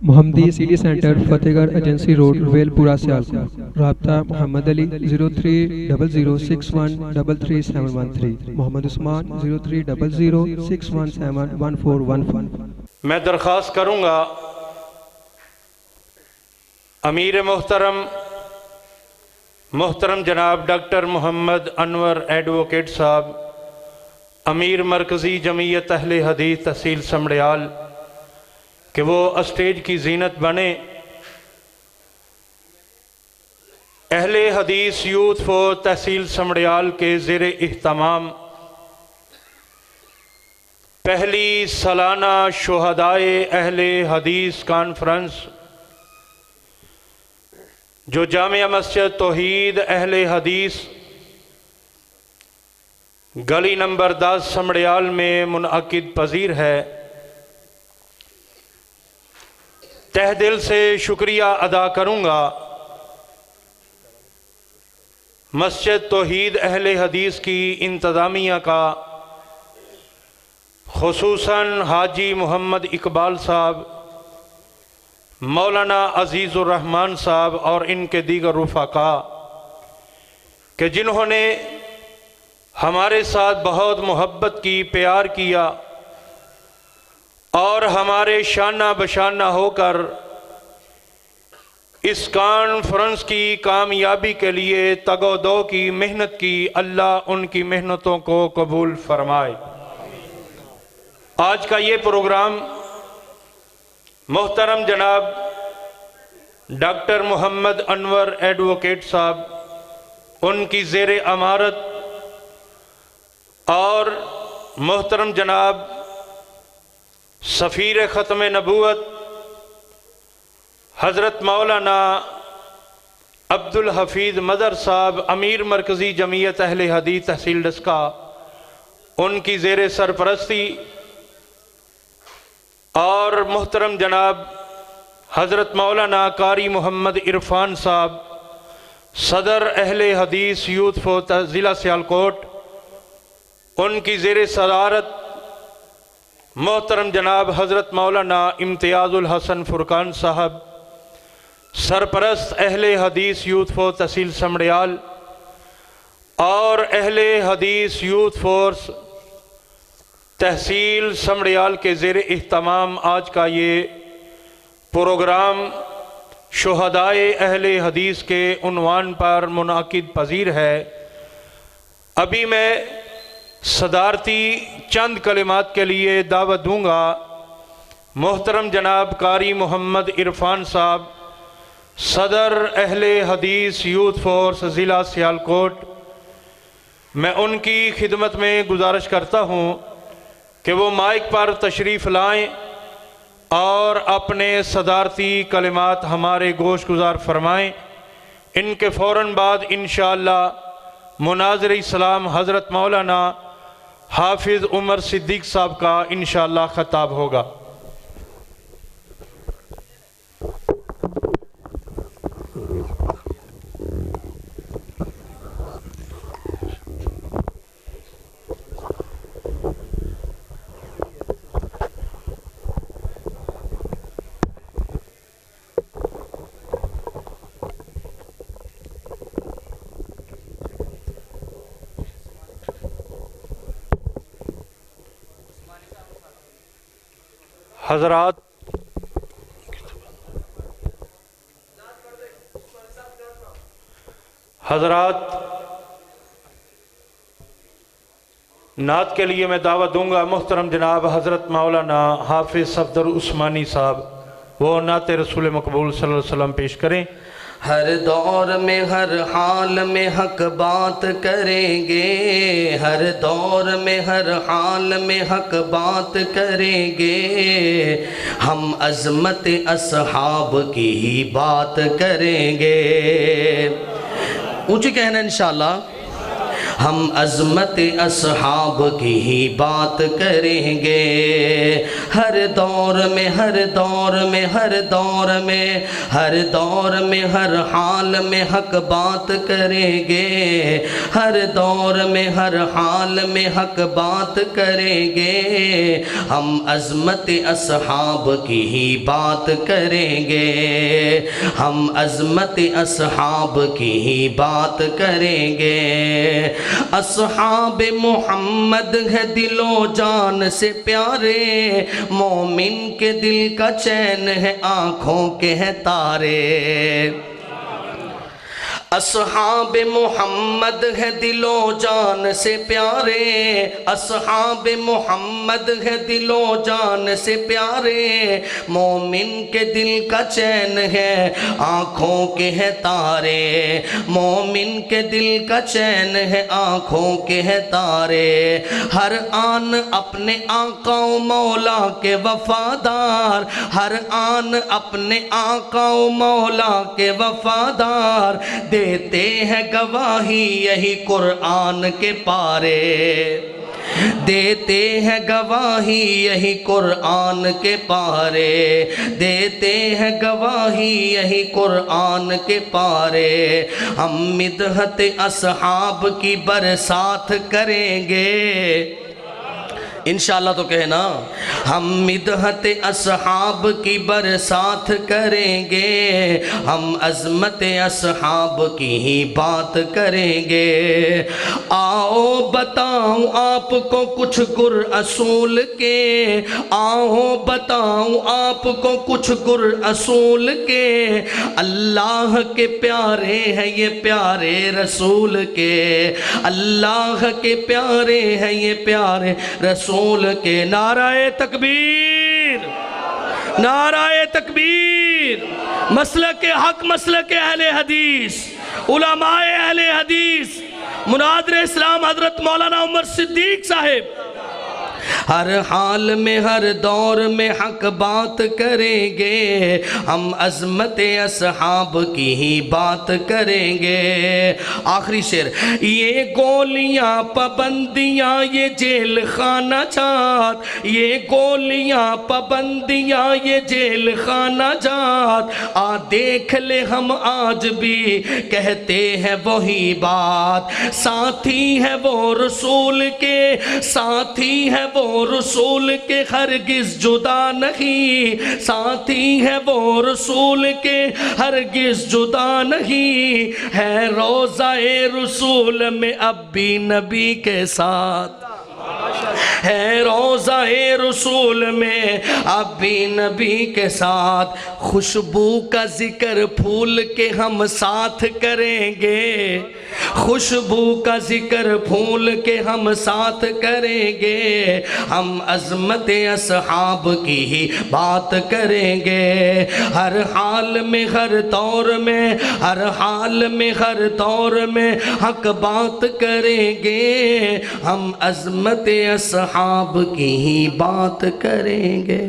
محمدی city centre فتح گڑھ agency road royal پورہ سیالکوٹ۔ رابطہ محمد علی 030061337113، محمد عثمان 030061711415۔ میں درخواست کروں گا امیر محترم جناب ڈاکٹر محمد انور ایڈوکیٹ صاحب، امیر مرکزی جمعیت اہل حدیث تحصیل سمڑیال، کہ وہ اسٹیج کی زینت بنے۔ اہل حدیث یوتھ فور تحصیل سمڑیال کے زیر اہتمام پہلی سالانہ شہدائے اہل حدیث کانفرنس، جو جامعہ مسجد توحید اہل حدیث گلی نمبر 10 سمڑیال میں منعقد پذیر ہے، تہ دل سے شکریہ ادا کروں گا مسجد توحید اہل حدیث کی انتظامیہ کا، خصوصاً حاجی محمد اقبال صاحب، مولانا عزیز الرحمن صاحب اور ان کے دیگر رفقاء، کہ جنہوں نے ہمارے ساتھ بہت محبت کی، پیار کیا اور ہمارے شانہ بشانہ ہو کر اس کانفرنس کی کامیابی کے لیے تگ و دو کی محنت کی۔ اللہ ان کی محنتوں کو قبول فرمائے۔ آج کا یہ پروگرام محترم جناب ڈاکٹر محمد انور ایڈوکیٹ صاحب، ان کی زیر امارت، اور محترم جناب سفیر ختم نبوت حضرت مولانا عبدالحفیظ مدر صاحب، امیر مرکزی جمعیت اہل حدیث تحصیل ڈسکا، ان کی زیر سرپرستی، اور محترم جناب حضرت مولانا قاری محمد عرفان صاحب، صدر اہل حدیث یوتھ فور ضلع سیالکوٹ، ان کی زیر صدارت محترم جناب حضرت مولانا امتیاز الحسن فرقان صاحب، سرپرست اہل حدیث یوتھ فور تحصیل سمڑیال، اور اہل حدیث یوتھ فورس تحصیل سمڑیال کے زیر اہتمام آج کا یہ پروگرام شہدائے اہل حدیث کے عنوان پر منعقد پذیر ہے۔ ابھی میں صدارتی چند کلمات کے لیے دعوت دوں گا محترم جناب قاری محمد عرفان صاحب، صدر اہل حدیث یوتھ فورس ضلع سیالکوٹ۔ میں ان کی خدمت میں گزارش کرتا ہوں کہ وہ مائک پر تشریف لائیں اور اپنے صدارتی کلمات ہمارے گوش گزار فرمائیں۔ ان کے فوراً بعد انشاءاللہ مناظر اسلام حضرت مولانا حافظ عمر صدیق صاحب کا انشاءاللہ خطاب ہوگا۔ حضرات نعت کے لیے میں دعوت دوں گا محترم جناب حضرت مولانا حافظ صفدر عثمانی صاحب، وہ نعت رسول مقبول صلی اللہ علیہ وسلم پیش کریں۔ ہر دور میں ہر حال میں حق بات کریں گے، ہر دور میں ہر حال میں حق بات کریں گے، ہم عظمت اصحاب کی ہی بات کریں گے۔ اونچی کہنا انشاءاللہ۔ ہم عظمت اصحاب کی ہی بات کریں گے، ہر دور میں ہر دور میں ہر دور میں ہر دور میں ہر حال میں حق بات کریں گے، ہر دور میں ہر حال میں حق بات کریں گے، ہم عظمت اصحاب کی ہی بات کریں گے، ہم عظمت اصحاب کی ہی بات کریں گے۔ اصحاب محمد ہے دل و جان سے پیارے، مومن کے دل کا چین ہے آنکھوں کے ہیں تارے۔ اصحاب محمد ہے دل و جان سے پیارے، اصحاب محمد ہے دل و جان سے پیارے، مومن کے دل کا چین ہے آنکھوں کے ہیں تارے، مومن کے دل کا چین ہے آنکھوں کے ہیں تارے۔ ہر آن اپنے آقا و مولا کے وفادار، ہر آن اپنے آقا و مولا کے وفادار، دیتے ہیں گواہی یہی قرآن کے پارے، دیتے ہیں گواہی یہی قرآن کے پارے، دیتے ہیں گواہی یہی قرآن کے پارے۔ ہم مدحت اصحاب کی برسات کریں گے، انشاءاللہ تو کہنا، ہم مدحت اصحاب کی برسات کریں گے، ہم عظمت اصحاب کی ہی بات کریں گے۔ آؤ بتاؤں آپ کو کچھ گر اصول کے، آؤ بتاؤں آپ کو کچھ گر اصول کے، اللہ کے پیارے ہیں یہ پیارے رسول کے، اللہ کے پیارے ہیں یہ پیارے رسول کے۔ نعرہ تکبیر، نعرہ تکبیر، مسلک حق، مسلک اہل حدیث، علماء اہل حدیث، مناظر اسلام حضرت مولانا عمر صدیق صاحب ہر حال میں ہر دور میں حق بات کریں گے، ہم عظمت اصحاب کی ہی بات کریں گے۔ آخری شعر، یہ گولیاں پابندیاں یہ جیل خانہ جات، یہ گولیاں پابندیاں یہ جیل خانہ جات، آ دیکھ لے ہم آج بھی کہتے ہیں وہی بات، ساتھی ہے وہ رسول کے، ساتھی ہے وہ رسول کے ہرگز جدا نہیں، ساتھی ہے وہ رسول کے ہرگز جدا نہیں، ہے روضہ رسول میں اب بھی نبی کے ساتھ، ہے روضہ رسول میں اب بھی نبی کے ساتھ، خوشبو کا ذکر پھول کے ہم ساتھ کریں گے، خوشبو کا ذکر پھول کے ہم ساتھ کریں گے، ہم عظمت اصحاب کی ہی بات کریں گے، ہر حال میں ہر دور میں ہر حال میں ہر دور میں حق بات کریں گے، ہم عظمت اصحاب کی ہی بات کریں گے۔